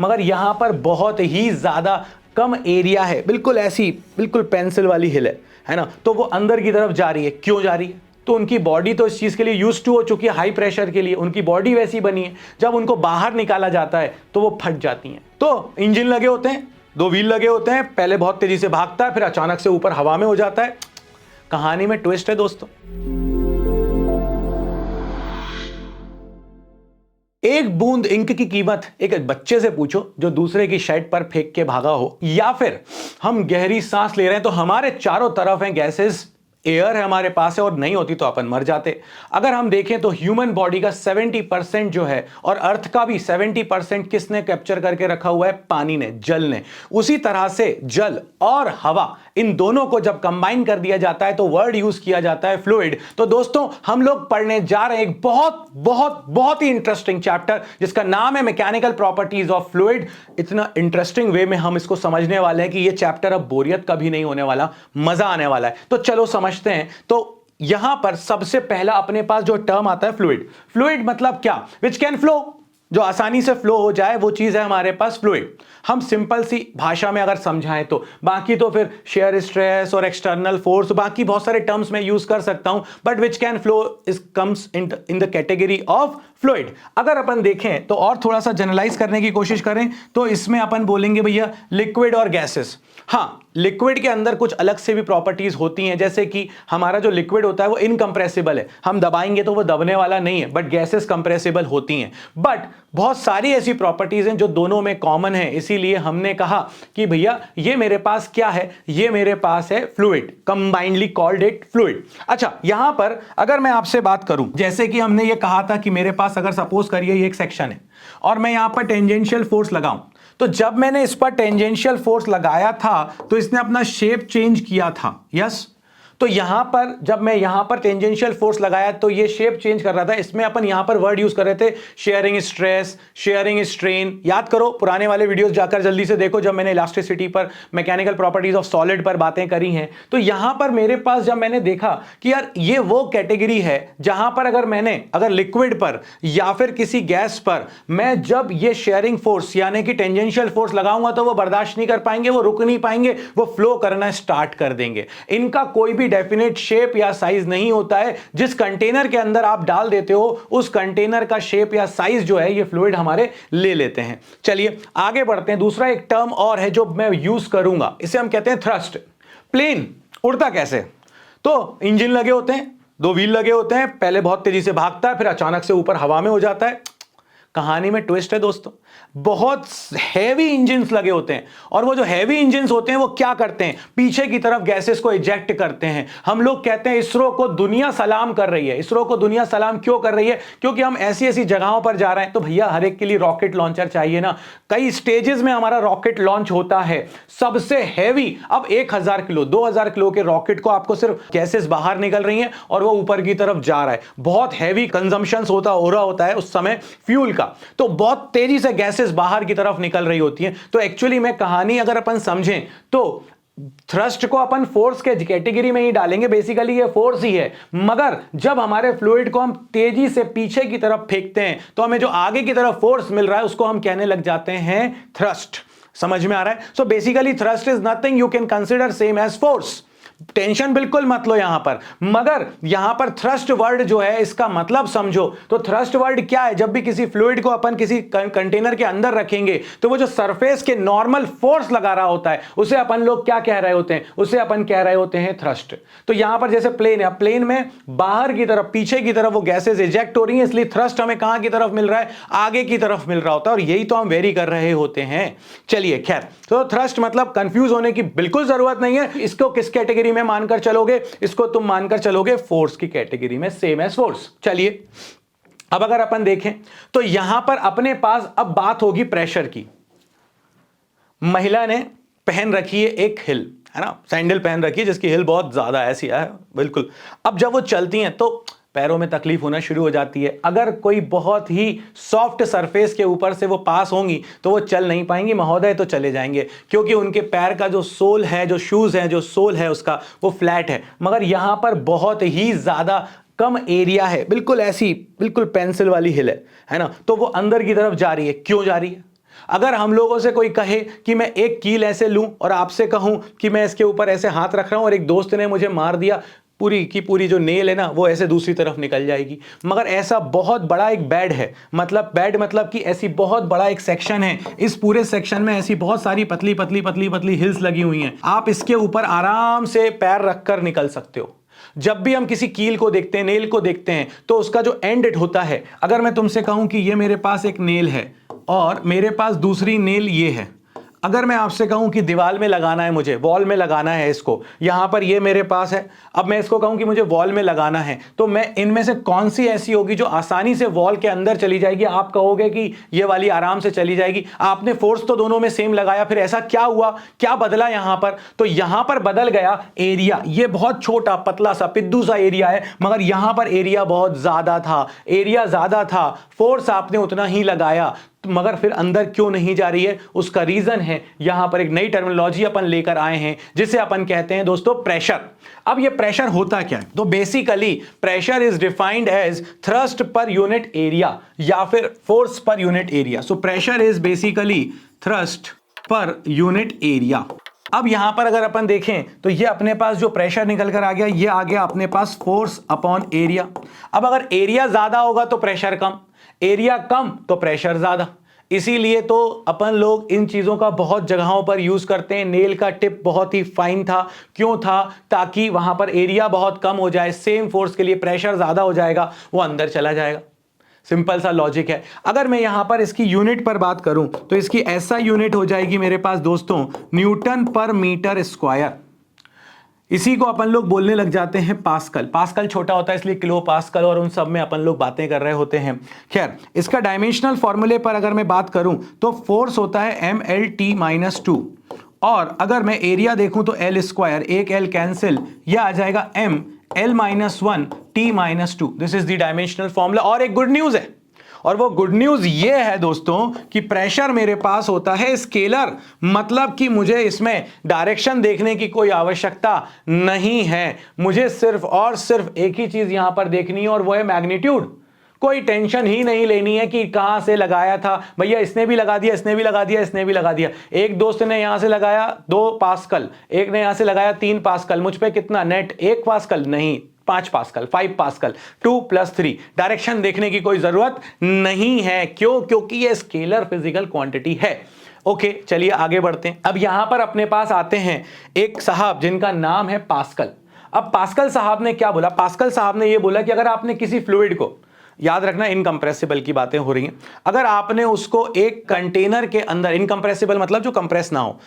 मगर यहाँ पर बहुत ही ज़्यादा कम एरिया है, बिल्कुल ऐसी बिल्कुल पेंसिल वाली हिल है ना। तो वो अंदर की तरफ जा रही है, क्यों जा रही है? तो उनकी बॉडी तो इस चीज़ के लिए यूज टू हो चुकी है, हाई प्रेशर के लिए उनकी बॉडी वैसी बनी है। जब उनको बाहर निकाला जाता है तो वो फट जाती हैं। तो इंजन लगे होते हैं, 2 व्हील लगे होते हैं, पहले बहुत तेजी से भागता है, फिर अचानक से ऊपर हवा में हो जाता है। कहानी में ट्विस्ट है दोस्तों। एक बूंद इंक की कीमत एक बच्चे से पूछो जो दूसरे की शर्ट पर फेंक के भागा हो, या फिर हम गहरी सांस ले रहे हैं तो हमारे चारों तरफ हैं गैसेस, एयर है हमारे पास है, और नहीं होती तो अपन मर जाते। अगर हम देखें तो ह्यूमन बॉडी का 70% जो है, और अर्थ का भी 70% किसने कैप्चर करके रखा हुआ है? पानी ने, जल ने। उसी तरह से जल और हवा, इन दोनों को जब कंबाइन कर दिया जाता है तो वर्ड यूज किया जाता है फ्लूइड। तो दोस्तों हम लोग पढ़ने जा रहे हैं एक बहुत बहुत बहुत ही इंटरेस्टिंग चैप्टर जिसका नाम है मैकेनिकल प्रॉपर्टीज ऑफ फ्लूइड। इतना इंटरेस्टिंग वे में हम इसको समझने वाले हैं कि ये चैप्टर अब बोरियत कभी नहीं होने वाला, मजा आने वाला है। तो चलो समझते हैं। तो यहां पर सबसे पहला अपने पास जो टर्म आता है फ्लूइड। फ्लूइड मतलब क्या? विच कैन फ्लो, जो आसानी से फ्लो हो जाए, वो चीज है हमारे पास फ्लूइड। हम सिंपल सी भाषा में अगर समझाएं तो, बाकी तो फिर शेयर स्ट्रेस और एक्सटर्नल फोर्स, बाकी बहुत सारे टर्म्स में यूज कर सकता हूं, but which can flow is comes in the category of fluid. अगर अपन देखें तो और थोड़ा सा जनरलाइज करने की कोशिश करें तो इसमें अपन बोलेंगे भैया लिक्विड और गैसेस। हाँ, लिक्विड के अंदर कुछ अलग से भी प्रॉपर्टीज होती हैं, जैसे कि हमारा जो लिक्विड होता है वो इनकंप्रेसिबल है, हम दबाएंगे तो वो दबने वाला नहीं है, बट गैसेस कंप्रेसिबल होती हैं। बट बहुत सारी ऐसी प्रॉपर्टीज हैं जो दोनों में कॉमन है, इसीलिए हमने कहा कि भैया ये मेरे पास क्या है? ये मेरे पास है fluid, combinedly called it fluid. अच्छा, यहां पर अगर मैं आपसे बात करूं, जैसे कि हमने ये कहा था कि मेरे पास अगर सपोज करिए ये एक सेक्शन है और मैं यहां पर टेंजेंशियल फोर्स लगाऊं, तो जब मैंने इस पर टेंजेंशियल फोर्स लगाया था तो इसने अपना शेप चेंज किया था। यस, तो यहां पर जब मैं यहां पर टेंजेंशियल फोर्स लगाया तो ये शेप चेंज कर रहा था। इसमें अपन यहां पर वर्ड यूज कर रहे थे शेयरिंग स्ट्रेस, शेयरिंग स्ट्रेन। याद करो, पुराने वाले वीडियोस जाकर जल्दी से देखो जब मैंने इलास्टिसिटी पर, मैकेनिकल प्रॉपर्टीज ऑफ सॉलिड पर बातें करी हैं। तो यहां पर मेरे पास जब मैंने देखा कि यार ये वो कैटेगरी है जहां पर अगर लिक्विड पर या फिर किसी गैस पर मैं जब ये शेयरिंग फोर्स यानी कि टेंजेंशियल फोर्स लगाऊंगा तो वो बर्दाश्त नहीं कर पाएंगे, वो रुक नहीं पाएंगे, वो फ्लो करना स्टार्ट कर देंगे। इनका कोई भी डेफिनेट शेप या साइज नहीं होता है। जिस कंटेनर के अंदर आप डाल देते हो उस कंटेनर का शेप या साइज जो है ये फ्लूइड हमारे ले लेते हैं। चलिए आगे बढ़ते हैं। दूसरा एक टर्म और है जो मैं यूज करूंगा, इसे हम कहते हैं थ्रस्ट। प्लेन उड़ता कैसे? तो इंजन लगे होते हैं, 2 व्हील लगे होते हैं, पहले बहुत तेजी से भागता है, फिर अचानक से ऊपर हवा में हो जाता है। कहानी में ट्विस्ट है दोस्तों। बहुत हैवी इंजन्स लगे होते हैं, और वो जो हैवी इंजन्स होते हैं वो क्या करते हैं? पीछे की तरफ गैसेस को इजेक्ट करते हैं। हम लोग कहते हैं इसरो को दुनिया सलाम कर रही है। इसरो को दुनिया सलाम क्यों कर रही है? क्योंकि हम ऐसी ऐसी जगहों पर जा रहे हैं। तो भैया हर एक के लिए रॉकेट लॉन्चर चाहिए ना। कई स्टेजेस में हमारा रॉकेट लॉन्च होता है। सबसे हैवी, अब 1000 किलो 2000 किलो के रॉकेट को आपको सिर्फ गैसेस बाहर निकल रही हैं और वो ऊपर की तरफ जा रहा है। बहुत हैवी कंजम्पशन हो रहा होता है उस समय फ्यूल, तो बहुत तेजी से गैसेस बाहर की तरफ निकल रही होती हैं। तो एक्चुअली में कहानी अगर अपन समझें तो थ्रस्ट को अपन फोर्स के कैटेगरी में ही डालेंगे। बेसिकली ये फोर्स ही है, मगर जब हमारे फ्लूइड को हम तेजी से पीछे की तरफ फेंकते हैं तो हमें जो आगे की तरफ फोर्स मिल रहा है उसको हम कहने लग जाते हैं थ्रस्ट। समझ में आ रहा है? So basically thrust is nothing you can consider same as force. Tension बिल्कुल मत लो यहां पर, मगर यहां पर थ्रस्ट वर्ड जो है इसका मतलब समझो। तो थ्रस्ट वर्ड क्या है? जब भी किसी फ्लूइड को अपन किसी कंटेनर के अंदर रखेंगे तो वो जो सरफेस के नॉर्मल फोर्स लगा रहा होता है उसे अपन लोग क्या कह रहे होते हैं? उसे अपन कह रहे होते हैं थ्रस्ट। तो यहां पर जैसे प्लेन है, प्लेन में बाहर की तरफ, पीछे की तरफ वो गैसेस इजेक्ट हो रही हैं, इसलिए थ्रस्ट हमें कहां की तरफ मिल रहा है? आगे की तरफ मिल रहा होता है, और यही तो हम वेरी कर रहे होते हैं। चलिए खैर, तो थ्रस्ट मतलब कंफ्यूज होने की बिल्कुल जरूरत नहीं है। इसको किस कैटेगरी में मानकर चलोगे? इसको तुम मानकर चलोगे फोर्स की कैटेगरी में, सेम एज फोर्स। चलिए अब अगर अपन देखें तो यहां पर अपने पास अब बात होगी प्रेशर की। महिला ने पहन रखी है एक हिल, है ना, सैंडल पहन रखी है जिसकी हिल बहुत ज्यादा ऐसी है, बिल्कुल। अब जब वो चलती हैं तो पैरों में तकलीफ होना शुरू हो जाती है। अगर कोई बहुत ही सॉफ्ट सरफेस के ऊपर से वो पास होंगी तो वो चल नहीं पाएंगी महोदय, तो चले जाएंगे, क्योंकि उनके पैर का जो सोल है, जो शूज है, जो सोल है उसका, वो फ्लैट है। मगर यहां पर बहुत ही ज्यादा कम एरिया है, बिल्कुल ऐसी बिल्कुल पेंसिल वाली हिल है ना। तो वो अंदर की तरफ जा रही है, क्यों जा रही है? अगर हम लोगों से कोई कहे कि मैं एक कील ऐसे लूं और आपसे कहूं कि मैं इसके ऊपर ऐसे हाथ रख रहा हूं और एक दोस्त ने मुझे मार दिया, पूरी की पूरी जो नेल है ना वो ऐसे दूसरी तरफ निकल जाएगी। मगर ऐसा बहुत बड़ा एक बेड है, मतलब बेड मतलब कि ऐसी बहुत बड़ा एक सेक्शन है, इस पूरे सेक्शन में ऐसी बहुत सारी पतली पतली पतली पतली हिल्स लगी हुई हैं, आप इसके ऊपर आराम से पैर रखकर निकल सकते हो। जब भी हम किसी कील को देखते हैं, नेल को देखते हैं, तो उसका जो एंड होता है, अगर मैं तुमसे कहूं कि ये मेरे पास एक नेल है और मेरे पास दूसरी नेल ये है, अगर मैं आपसे कहूं कि दीवार में लगाना है, मुझे वॉल में लगाना है इसको, यहां पर ये मेरे पास है, अब मैं इसको कहूं कि मुझे वॉल में लगाना है, तो मैं इनमें से कौन सी ऐसी होगी जो आसानी से वॉल के अंदर चली जाएगी? आप कहोगे कि ये वाली आराम से चली जाएगी। आपने फोर्स तो दोनों में सेम लगाया, फिर ऐसा क्या हुआ, क्या बदला यहां पर? तो यहां पर बदल गया एरिया। ये बहुत छोटा पतला सा पिद्दू सा एरिया है, मगर यहां पर एरिया बहुत ज्यादा था, एरिया ज्यादा था, फोर्स आपने उतना ही लगाया, मगर फिर अंदर क्यों नहीं जा रही है? उसका रीजन है, यहां पर एक नई टर्मिनोलॉजी अपन लेकर आए हैं जिसे अपन कहते हैं दोस्तों प्रेशर। अब ये प्रेशर होता क्या है? तो basically pressure is defined as thrust per unit area या फिर force per unit area. So pressure is basically thrust per unit area. अब यहां पर अगर अपन देखें तो ये अपने पास जो प्रेशर निकल कर आ गया, ये आ गया अपने पास फोर्स अपॉन एरिया। अब अगर एरिया ज्यादा होगा तो प्रेशर कम, एरिया कम तो प्रेशर ज्यादा। इसीलिए तो अपन लोग इन चीजों का बहुत जगहों पर यूज करते हैं। नेल का टिप बहुत ही फाइन था, क्यों था? ताकि वहां पर एरिया बहुत कम हो जाए, सेम फोर्स के लिए प्रेशर ज्यादा हो जाएगा, वो अंदर चला जाएगा। सिंपल सा लॉजिक है। अगर मैं यहां पर इसकी यूनिट पर बात करूं तो इसकी ऐसा यूनिट हो जाएगी मेरे पास दोस्तों न्यूटन पर मीटर स्क्वायर। इसी को अपन लोग बोलने लग जाते हैं पास्कल। पास्कल छोटा होता है इसलिए किलो पास्कल और उन सब में अपन लोग बातें कर रहे होते हैं। खैर, इसका डायमेंशनल फॉर्मूले पर अगर मैं बात करूं तो फोर्स होता है mL_t-2 और अगर मैं एरिया देखूं तो L स्क्वायर, एक L कैंसिल, यह आ जाएगा mL-1t-2। This is the dimensional formula. और एक गुड न्यूज है, और वो गुड न्यूज ये है दोस्तों कि प्रेशर मेरे पास होता है स्केलर, मतलब कि मुझे इसमें डायरेक्शन देखने की कोई आवश्यकता नहीं है। मुझे सिर्फ और सिर्फ एक ही चीज यहां पर देखनी है और वो है मैग्नीट्यूड। कोई टेंशन ही नहीं लेनी है कि कहां से लगाया था, भैया इसने भी लगा दिया, इसने भी लगा दिया, इसने भी लगा दिया। एक दोस्त ने यहां से लगाया 2 पास्कल, एक ने यहां से लगाया 3 पास्कल, मुझ पे कितना नेट 1 पास्कल नहीं 5 पास्कल, 5 पास्कल, 2 + 3। डायरेक्शन देखने की कोई जरूरत नहीं है। क्यों? क्योंकि ये स्केलर फिजिकल क्वांटिटी है। ओके, चलिए आगे बढ़ते हैं। अब यहां पर अपने पास आते हैं एक साहब जिनका नाम है पास्कल। अब पास्कल साहब ने क्या बोला? पास्कल साहब ने यह बोला कि अगर आपने किसी फ्लूइड को, याद रखना इनकंप्रेसिबल की बातें हो रही हैं, अगर आपने उसको एक कंटेनर के अंदर, इनकंप्रेसिबल मतलब जो कंप्रेस ना हो,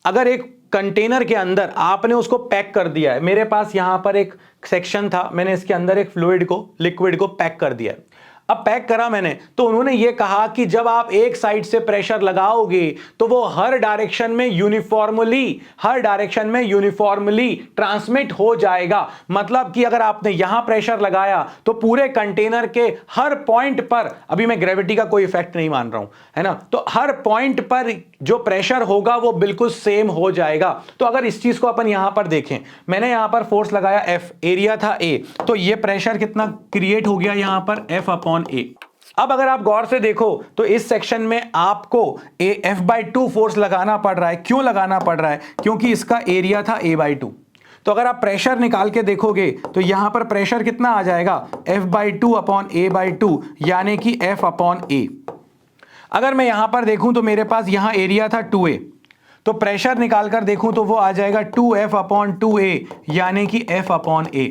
अगर एक कंटेनर के अंदर आपने उसको पैक कर दिया है, मेरे पास यहां पर एक सेक्शन था, मैंने इसके अंदर एक फ्लूइड को, लिक्विड को पैक कर दिया है। अब पैक करा मैंने, तो उन्होंने ये कहा कि जब आप एक साइड से प्रेशर लगाओगे तो वो हर डायरेक्शन में यूनिफॉर्मली ट्रांसमिट हो जाएगा। मतलब कि अगर आपने यहां प्रेशर लगाया तो पूरे कंटेनर के हर पॉइंट पर, अभी मैं ग्रेविटी का कोई इफेक्ट नहीं मान रहा हूं, है ना, तो हर पॉइंट पर जो प्रेशर होगा वो बिल्कुल सेम हो जाएगा। तो अगर इस चीज को अपन यहां पर देखें, मैंने यहां पर फोर्स लगाया F, एरिया था A, तो ये प्रेशर कितना क्रिएट हो गया यहां पर F/A। अब अगर आप गौर से देखो तो इस सेक्शन में आपको F/2 फोर्स लगाना पड़ रहा है। क्यों लगाना पड़ रहा है? क्योंकि इसका एरिया था A/2। तो अगर आप प्रेशर निकाल के देखोगे तो यहां पर प्रेशर कितना आ जाएगा F/2/A/2 यानी कि F/A। अगर मैं यहां पर देखूं तो मेरे पास यहां एरिया था 2A, तो प्रेशर निकालकर देखूं तो वो आ जाएगा 2F/2A यानी कि F/A।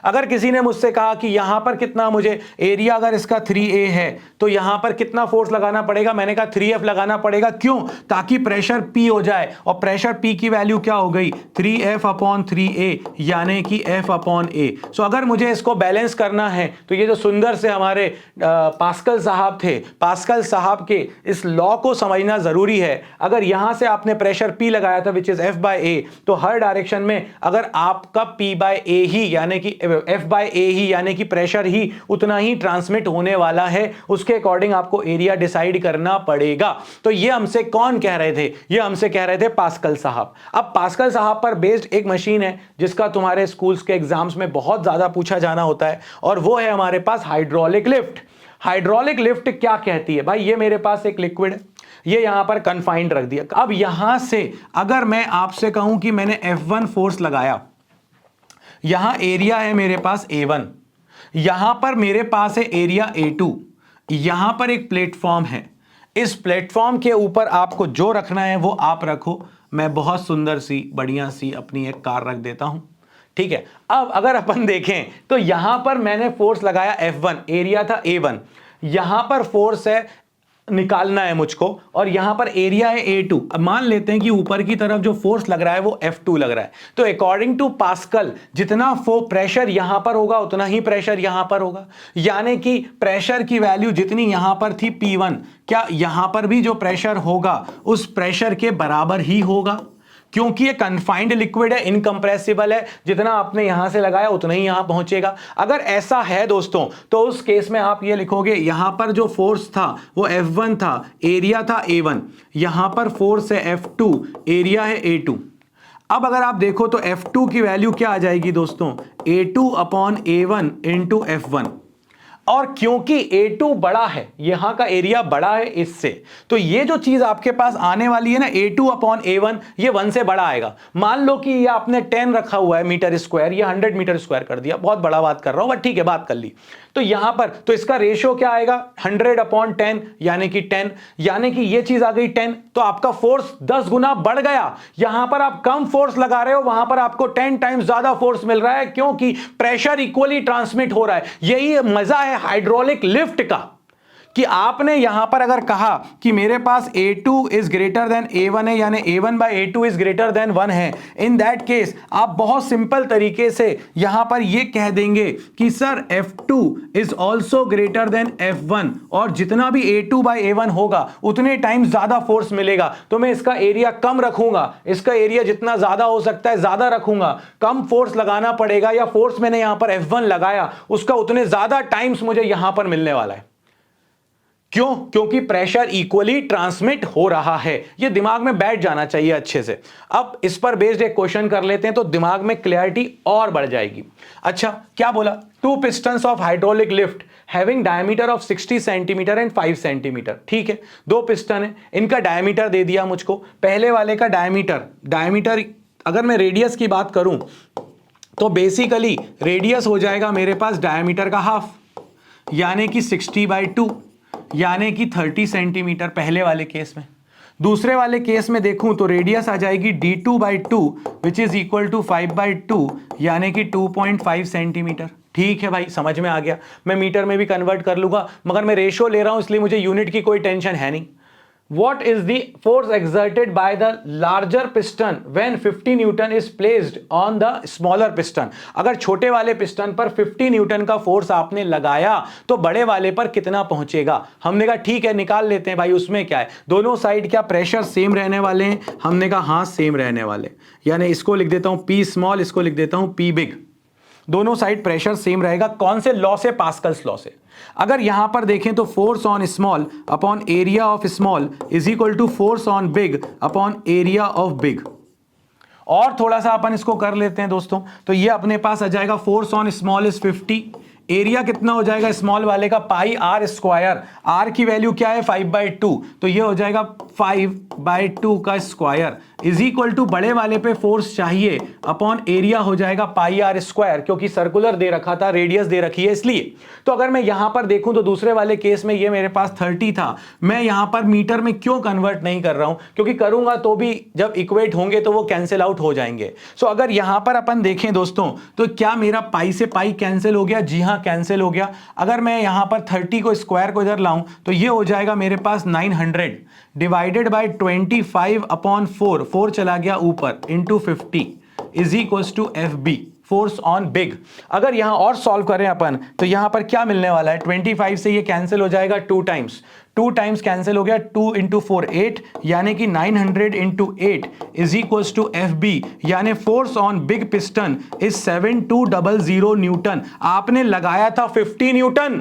अगर किसी ने मुझसे कहा कि यहां पर कितना, मुझे एरिया अगर इसका 3A है तो यहां पर कितना फोर्स लगाना पड़ेगा, मैंने कहा 3F लगाना पड़ेगा। क्यों? ताकि प्रेशर P हो जाए, और प्रेशर P की वैल्यू क्या हो गई 3F/3A यानी कि F/A। सो अगर मुझे इसको बैलेंस करना है तो ये जो सुंदर से हमारे पास्कल साहब थे, पास्कल साहब के इस लॉ को समझना जरूरी है। अगर यहां से आपने प्रेशर P लगाया था विच इज F/A, तो हर डायरेक्शन में अगर आपका P/A ही यानी कि F/A ही यानी कि प्रेशर ही उतना ही ट्रांसमिट होने वाला है, उसके अकॉर्डिंग आपको एरिया डिसाइड करना पड़ेगा। तो ये हमसे कौन कह रहे थे? ये हमसे कह रहे थे पास्कल साहब। अब पास्कल साहब पर बेस्ड एक मशीन है जिसका तुम्हारे स्कूल्स के एग्जाम्स में बहुत ज्यादा पूछा जाना होता है, और वो है हमारे पास हाइड्रोलिक लिफ्ट। हाइड्रोलिक लिफ्ट क्या कहती है? भाई ये मेरे पास एक लिक्विड है, ये यहां पर कन्फाइंड रख दिया। अब यहां से अगर मैं आपसे कहूं कि मैंने F1 फोर्स लगाया, यहां एरिया है मेरे पास A1, यहां पर मेरे पास है एरिया A2, यहां पर एक प्लेटफॉर्म है, इस प्लेटफॉर्म के ऊपर आपको जो रखना है वो आप रखो। मैं बहुत सुंदर सी बढ़िया सी अपनी एक कार रख देता हूं, ठीक है। अब अगर अपन देखें तो यहां पर मैंने फोर्स लगाया F1, एरिया था A1, यहां पर फोर्स है निकालना है मुझको, और यहां पर एरिया है A2। अब मान लेते हैं कि ऊपर की तरफ जो फोर्स लग रहा है वो F2 लग रहा है, तो अकॉर्डिंग टू पास्कल जितना प्रेशर यहां पर होगा उतना ही प्रेशर यहां पर होगा, यानी कि प्रेशर की वैल्यू जितनी यहां पर थी P1, क्या यहां पर भी जो प्रेशर होगा उस प्रेशर के बराबर ही होगा, क्योंकि ये कन्फाइंड लिक्विड है, इनकंप्रेसिबल है, जितना आपने यहां से लगाया उतना ही यहां पहुंचेगा। अगर ऐसा है दोस्तों तो उस केस में आप ये लिखोगे, यहां पर जो फोर्स था वो F1 था, एरिया था A1, यहां पर फोर्स है F2, एरिया है A2। अब अगर आप देखो तो F2 की वैल्यू क्या आ जाएगी दोस्तों, A2 upon A1 into F1, और क्योंकि A2 बड़ा है, यहां का एरिया बड़ा है इससे, तो ये जो चीज आपके पास आने वाली है ना A2 अपॉन A1, ये 1 से बड़ा आएगा। मान लो कि ये आपने 10 रखा हुआ है मीटर स्क्वायर, ये 100 मीटर स्क्वायर कर दिया, बहुत बड़ा बात कर रहा हूं बट ठीक है बात कर ली। तो यहां पर तो इसका रेशियो क्या आएगा 100 अपॉन 10 यानी कि 10, यानी कि ये चीज आ गई 10, तो आपका फोर्स 10 गुना बढ़ गया। यहां पर आप कम फोर्स लगा रहे हो, वहां पर आपको 10 टाइम्स ज्यादा फोर्स मिल रहा है, क्योंकि प्रेशर इक्वली ट्रांसमिट हो रहा है। यही मजा है हाइड्रोलिक लिफ्ट का, कि आपने यहां पर अगर कहा कि मेरे पास A2 is greater than A1 है, यानी A1 bye A2 is greater than 1 है, इन दैट केस आप बहुत सिंपल तरीके से यहां पर ये कह देंगे कि sir F2 is also greater than F1, और जितना भी A2 बाय A1 होगा उतने टाइम ज्यादा फोर्स मिलेगा। तो मैं इसका एरिया कम रखूंगा, इसका एरिया जितना ज्यादा हो सकता है ज्यादा रखूंगा, कम फोर्स लगाना पड़ेगा, या फोर्स मैंने यहां पर F1 लगाया उसका उतने ज्यादा टाइम्स मुझे यहां पर मिलने वाला है। क्यों? क्योंकि प्रेशर इक्वली ट्रांसमिट हो रहा है। यह दिमाग में बैठ जाना चाहिए अच्छे से। अब इस पर बेस्ड एक क्वेश्चन कर लेते हैं तो दिमाग में क्लैरिटी और बढ़ जाएगी। अच्छा क्या बोला, 2 pistons of hydraulic lift having diameter of 60 centimetre and 5 centimetre. ठीक है, 2 पिस्टन है, इनका डायमीटर दे दिया मुझको। पहले वाले का डायमीटर अगर मैं रेडियस की बात करूं तो बेसिकली रेडियस हो जाएगा मेरे पास डायमीटर का हाफ, यानी कि 60/2, यानी कि 30 सेंटीमीटर पहले वाले केस में। दूसरे वाले केस में देखूं तो रेडियस आ जाएगी d2/2 which is equal to 5/2, यानी कि 2.5 सेंटीमीटर। ठीक है भाई, समझ में आ गया। मैं मीटर में भी कन्वर्ट कर लूंगा, मगर मैं रेशियो ले रहा हूं इसलिए मुझे यूनिट की कोई टेंशन है नहीं। What is the force exerted by the larger piston when 50 Newton is placed on the smaller piston? अगर छोटे वाले पिस्टन पर 50 न्यूटन का फोर्स आपने लगाया तो बड़े वाले पर कितना पहुंचेगा? हमने कहा ठीक है निकाल लेते हैं भाई, उसमें क्या है, दोनों साइड क्या प्रेशर सेम रहने वाले हैं? हमने कहा हाँ सेम रहने वाले, यानी इसको लिख देता हूं P स्मॉल, इसको लिख देता हूं P बिग। दोनों साइड प्रेशर सेम रहेगा। कौन से लॉ से? पास्कल्स लॉ से। अगर यहां पर देखें तो force on small upon area of small is equal to force on big upon area of big. और थोड़ा सा अपन इसको कर लेते हैं दोस्तों, तो ये अपने पास आ जाएगा force on small is 50, area कितना हो जाएगा स्मॉल वाले का पाई आर स्क्वायर, आर की वैल्यू क्या है 5/2, तो ये हो जाएगा 5/2 का स्क्वायर इज इक्वल टू बड़े वाले पे फोर्स चाहिए अपॉन एरिया हो जाएगा पाई आर स्क्वायर, क्योंकि सर्कुलर दे रखा था, रेडियस दे रखी है इसलिए। तो अगर मैं यहां पर देखूं तो दूसरे वाले केस में ये मेरे पास 30 था, मैं यहां पर मीटर में क्यों कन्वर्ट नहीं कर रहा हूं? क्योंकि करूंगा तो भी जब इक्वेट होंगे तो वो कैंसिल आउट हो जाएंगे। सो अगर यहां पर अपन देखें दोस्तों तो क्या मेरा पाई से पाई कैंसिल हो गया? जी हां कैंसिल हो गया। अगर मैं यहां पर 30 को स्क्वायर को इधर लाऊं तो ये हो जाएगा मेरे पास 900 डिवाइडेड बाय 25 अपॉन 4 चला गया ऊपर into 50 is equals to FB, force on big. अगर यहां और सॉल्व करें अपन तो यहां पर क्या मिलने वाला है, 25 से ये कैंसिल हो जाएगा 2 टाइम्स कैंसिल हो गया, 2 इंटू 4 8, यानी कि 900 into 8 is equals to FB, यानी force on big piston is 7200 newton. आपने लगाया था 50 न्यूटन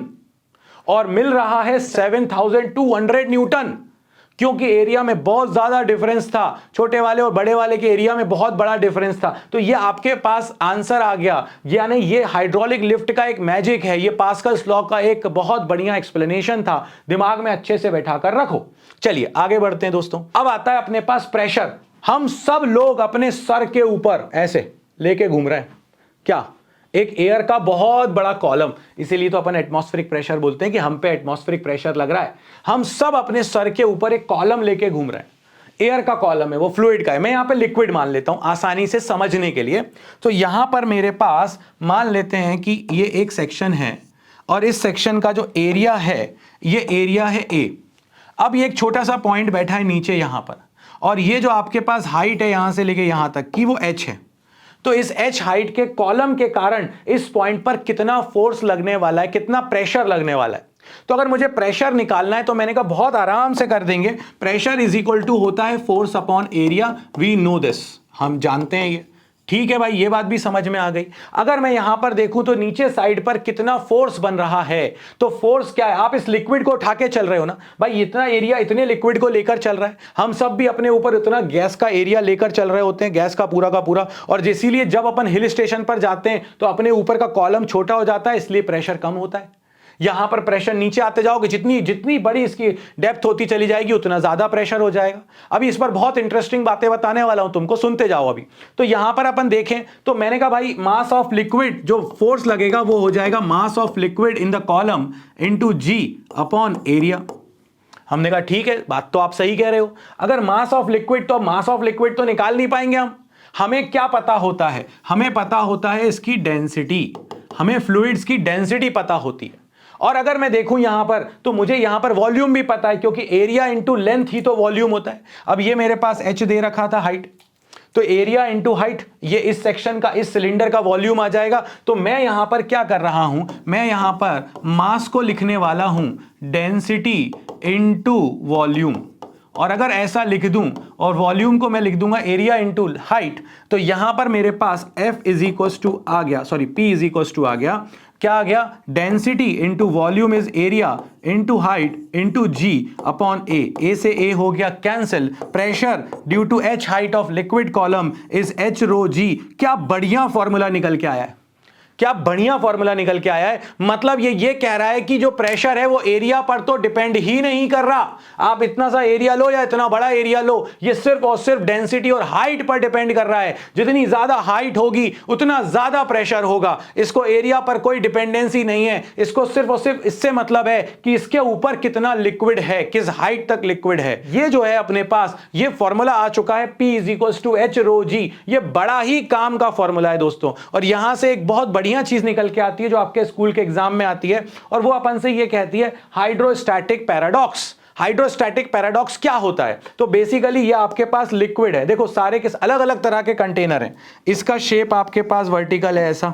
और मिल रहा है 7200 न्यूटन। क्योंकि एरिया में बहुत ज्यादा डिफरेंस था, छोटे वाले और बड़े वाले के एरिया में बहुत बड़ा डिफरेंस था। तो ये आपके पास आंसर आ गया, यानी ये हाइड्रोलिक लिफ्ट का एक मैजिक है, ये पास्कल्स लॉ का एक बहुत बढ़िया एक्सप्लेनेशन था, दिमाग में अच्छे से बैठा कर रखो। चलिए आगे बढ़ते हैं दोस्तों। अब आता है अपने पास प्रेशर। हम सब लोग अपने सर के ऊपर ऐसे लेके घूम रहे हैं, क्या एक एयर का बहुत बड़ा कॉलम, इसीलिए तो अपन एटमॉस्फेरिक प्रेशर बोलते हैं कि हम पे एटमॉस्फेरिक प्रेशर लग रहा है। हम सब अपने सर के ऊपर एक कॉलम लेके घूम रहे हैं, एयर का कॉलम है, वो फ्लूइड का है, मैं यहां पे लिक्विड मान लेता हूं आसानी से समझने के लिए। तो यहां पर मेरे पास मान लेते हैं कि ये एक सेक्शन है और इस सेक्शन का जो एरिया है ये एरिया है ए। अब ये एक छोटा सा पॉइंट बैठा है नीचे यहां पर, और ये जो आपके पास हाइट है यहां से लेके यहां तक की वो h है। तो इस h हाइट के कॉलम के कारण इस पॉइंट पर कितना फोर्स लगने वाला है, कितना प्रेशर लगने वाला है। तो अगर मुझे प्रेशर निकालना है तो मैंने कहा बहुत आराम से कर देंगे। प्रेशर इज इक्वल टू होता है force upon area, we know this, हम जानते हैं ये, ठीक है भाई, ये बात भी समझ में आ गई। अगर मैं यहां पर देखूं तो नीचे साइड पर कितना फोर्स बन रहा है, तो फोर्स क्या है, आप इस लिक्विड को उठा के चल रहे हो ना भाई, इतना एरिया इतने लिक्विड को लेकर चल रहा है। हम सब भी अपने ऊपर इतना गैस का एरिया लेकर चल रहे होते हैं, गैस का पूरा, और इसीलिए जब अपन हिल स्टेशन पर जाते हैं तो अपने ऊपर का कॉलम छोटा हो जाता है, इसलिए प्रेशर कम होता है। यहां पर प्रेशर नीचे आते जाओगे, जितनी बड़ी इसकी डेप्थ होती चली जाएगी उतना ज्यादा प्रेशर हो जाएगा। अभी इस पर बहुत इंटरेस्टिंग बातें बताने वाला हूं तुमको, सुनते जाओ अभी। तो यहां पर अपन देखें तो मैंने कहा भाई मास ऑफ लिक्विड, जो फोर्स लगेगा वो हो जाएगा mass of liquid in the column into g upon area. हमने कहा ठीक है, बात तो आप सही कह रहे हो। अगर मास ऑफ लिक्विड, तो मास ऑफ लिक्विड तो निकाल नहीं पाएंगे हम, हमें क्या पता होता है, हमें पता होता है इसकी डेंसिटी, हमें फ्लूइड्स की डेंसिटी पता होती है। और अगर मैं देखूं यहां पर तो मुझे यहां पर वॉल्यूम भी पता है, क्योंकि एरिया इंटू लेंथ ही तो वॉल्यूम होता है। अब ये मेरे पास h दे रखा था हाइट, तो एरिया इंटू हाइट, ये इस सेक्शन का, इस सिलेंडर का वॉल्यूम आ जाएगा। तो मैं यहां पर क्या कर रहा हूं, मैं यहां पर मास को लिखने वाला हूं डेंसिटी इंटू वॉल्यूम, और अगर ऐसा लिख दूं और वॉल्यूम को मैं लिख दूंगा एरिया इंटू हाइट, तो यहां पर मेरे पास F इज इक्वल टू आ गया, sorry P is equal to आ गया, क्या आ गया, density into volume is area into height into g upon A से ए हो गया cancel, pressure due to h height of liquid column is h rho g. क्या बढ़िया फॉर्मूला निकल के आया है, क्या बढ़िया फॉर्मूला निकल के आया है। मतलब ये कह रहा है कि जो प्रेशर है वो एरिया पर तो डिपेंड ही नहीं कर रहा, आप इतना सा एरिया लो या इतना बड़ा एरिया लो, ये सिर्फ और सिर्फ डेंसिटी और हाइट पर डिपेंड कर रहा है। जितनी ज्यादा हाइट होगी उतना ज्यादा प्रेशर होगा, इसको एरिया पर कोई डिपेंडेंसी नहीं है, इसको सिर्फ और सिर्फ इससे मतलब है कि इसके ऊपर कितना लिक्विड है, किस हाइट तक लिक्विड है। ये जो है अपने पास ये फॉर्मूला आ चुका है, P is equal to H rho g. ये बड़ा ही काम का फॉर्मूला है दोस्तों, और यहां से एक बहुत बढ़िया चीज निकल के आती है जो आपके स्कूल के एग्जाम में आती है, और वो अपन से ये कहती है हाइड्रोस्टैटिक पैराडॉक्स। हाइड्रोस्टैटिक पैराडॉक्स क्या होता है, तो बेसिकली ये आपके पास लिक्विड है, देखो सारे किस अलग अलग तरह के कंटेनर हैं, इसका शेप आपके पास वर्टिकल है ऐसा,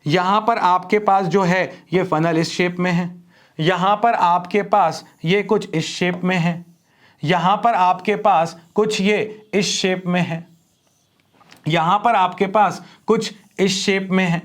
यहां पर आपके पास जो है ये फनल इस शेप में है, यहां पर आपके पास ये कुछ इस शेप में है, यहां पर आपके पास कुछ ये इस शेप में है, यहां पर आपके पास कुछ इस शेप में है।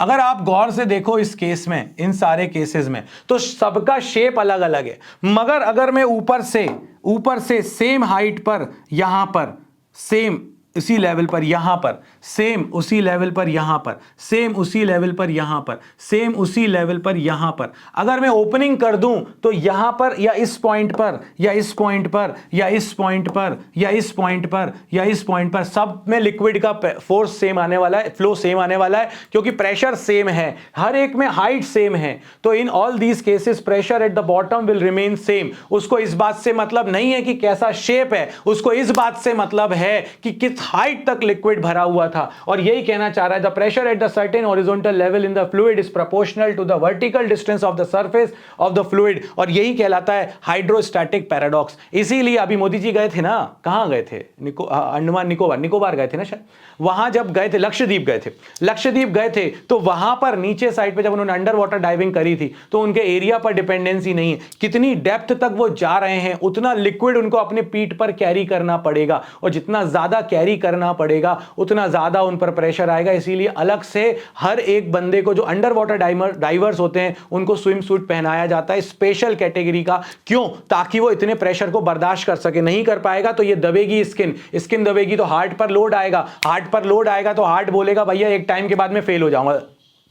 अगर आप गौर से देखो इस केस में, इन सारे केसेस में, तो सबका शेप अलग अलग है, मगर अगर मैं ऊपर से सेम हाइट पर, यहां पर सेम उसी लेवल पर, यहां पर सेम उसी लेवल पर, यहां पर सेम उसी लेवल पर, यहां पर सेम उसी लेवल पर, यहां पर अगर मैं ओपनिंग कर दूं तो यहां पर या इस पॉइंट पर या इस पॉइंट पर या इस पॉइंट पर या इस पॉइंट पर या इस पॉइंट पर, सब में लिक्विड का फोर्स सेम आने वाला है, फ्लो सेम आने वाला है, क्योंकि प्रेशर सेम है, हर एक में हाइट सेम है। तो in all these cases pressure at the bottom will remain same. उसको इस बात से मतलब नहीं है कि कैसा शेप है, उसको इस बात से मतलब है कि किस हाइट तक लिक्विड भरा हुआ था। और यही कहना चाह रहा है, the pressure at the certain horizontal level in the fluid is proportional to the vertical distance of the surface of the fluid, और यही कहलाता है हाइड्रोस्टैटिक पैराडॉक्स। इसीलिए अभी मोदी जी गए थे ना, कहां गए थे, अंडमान निकोबार गए थे ना शायद, वहां जब गए थे लक्षद्वीप गए थे, तो वहां पर नीचे साइड पे जब उन्होंने अंडर वाटर डाइविंग करी थी तो उनके एरिया पर डिपेंडेंसी नहीं है, कितनी डेप्थ तक वो जा रहे हैं उतना लिक्विड उनको अपने पीठ पर कैरी करना पड़ेगा, और जितना ज्यादा कैरी कैरी करना पड़ेगा, उतना ज़्यादा उन पर प्रेशर आएगा। इसीलिए अलग से हर एक बंदे को, जो अंडर वाटर डाइवर्स होते हैं, उनको स्विम सूट पहनाया जाता है स्पेशल कैटेगरी का। क्यों? ताकि वो इतने प्रेशर को बर्दाश्त कर सके। नहीं कर पाएगा तो ये दबेगी स्किन दबेगी तो हार्ट पर लोड आएगा, हार्ट पर लोड आएगा तो हार्ट बोलेगा भैया एक टाइम के बाद में फेल हो जाऊंगा,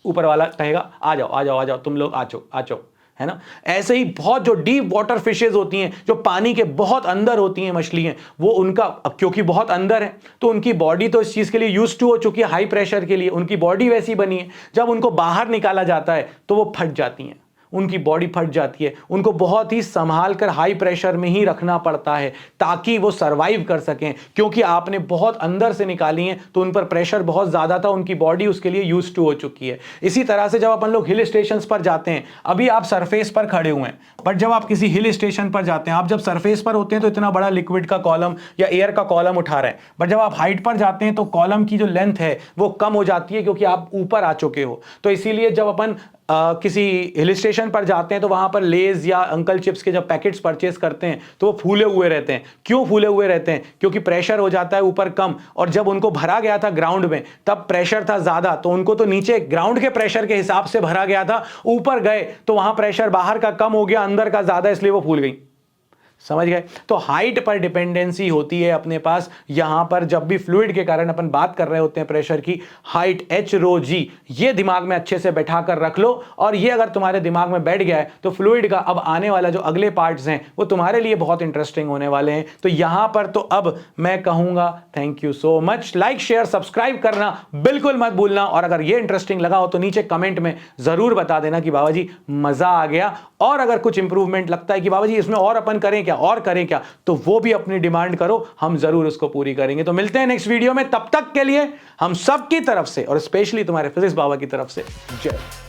ऊपर वाला कहेगा आ जाओ आ जाओ आ जाओ, तुम लोग आ जाओ, है ना। ऐसे ही बहुत जो डीप वाटर फिशेज होती हैं, जो पानी के बहुत अंदर होती हैं मछलियां, वो उनका अब क्योंकि बहुत अंदर है तो उनकी बॉडी तो इस चीज के लिए यूज्ड टू हो चुकी है, हाई प्रेशर के लिए उनकी बॉडी वैसी बनी है। जब उनको बाहर निकाला जाता है तो वो फट जाती हैं, उनकी बॉडी फट जाती है। उनको बहुत ही संभाल कर हाई प्रेशर में ही रखना पड़ता है ताकि वो सरवाइव कर सकें, क्योंकि आपने बहुत अंदर से निकाली हैं तो उन पर प्रेशर बहुत ज़्यादा था, उनकी बॉडी उसके लिए यूज्ड टू हो चुकी है। इसी तरह से जब अपन लोग हिल स्टेशंस पर जाते हैं, अभी आप सरफेस पर खड़े हुए हैं, बट जब आप किसी हिल स्टेशन पर जाते हैं, आप जब सरफेस पर होते हैं तो इतना बड़ा लिक्विड का कॉलम या एयर का कॉलम उठा रहे हैं, बट जब आप हाइट पर जाते हैं तो कॉलम की जो लेंथ है वो कम हो जाती है, क्योंकि आप ऊपर आ चुके हो। तो इसीलिए जब अपन किसी हिल स्टेशन पर जाते हैं तो वहां पर लेज या अंकल चिप्स के जब पैकेट्स परचेस करते हैं तो वो फूले हुए रहते हैं। क्यों फूले हुए रहते हैं? क्योंकि प्रेशर हो जाता है ऊपर कम, और जब उनको भरा गया था ग्राउंड में तब प्रेशर था ज्यादा, तो उनको तो नीचे ग्राउंड के प्रेशर के हिसाब से भरा गया था, ऊपर गए तो वहां प्रेशर बाहर का कम हो गया, अंदर का ज्यादा, इसलिए वो फूल गई। समझ गए? तो हाइट पर डिपेंडेंसी होती है अपने पास। यहां पर जब भी फ्लूइड के कारण अपन बात कर रहे होते हैं प्रेशर की, हाइट h rho g, ये दिमाग में अच्छे से बैठा कर रख लो। और ये अगर तुम्हारे दिमाग में बैठ गया है तो फ्लूइड का अब आने वाला जो अगले पार्ट्स हैं वो तुम्हारे लिए बहुत इंटरेस्टिंग होने वाले हैं। तो यहां पर तो अब मैं कहूंगा thank you so much. Like share subscribe करना बिल्कुल मत भूलना, और अगर ये इंटरेस्टिंग लगा हो तो नीचे कमेंट में जरूर बता देना कि बाबा जी मजा आ गया, और अगर कुछ इंप्रूवमेंट लगता है कि बाबा जी इसमें और अपन करें क्या, और करें क्या, तो वो भी अपनी डिमांड करो, हम जरूर उसको पूरी करेंगे। तो मिलते हैं नेक्स्ट वीडियो में, तब तक के लिए हम सब की तरफ से और स्पेशली तुम्हारे फिजिक्स बाबा की तरफ से जय।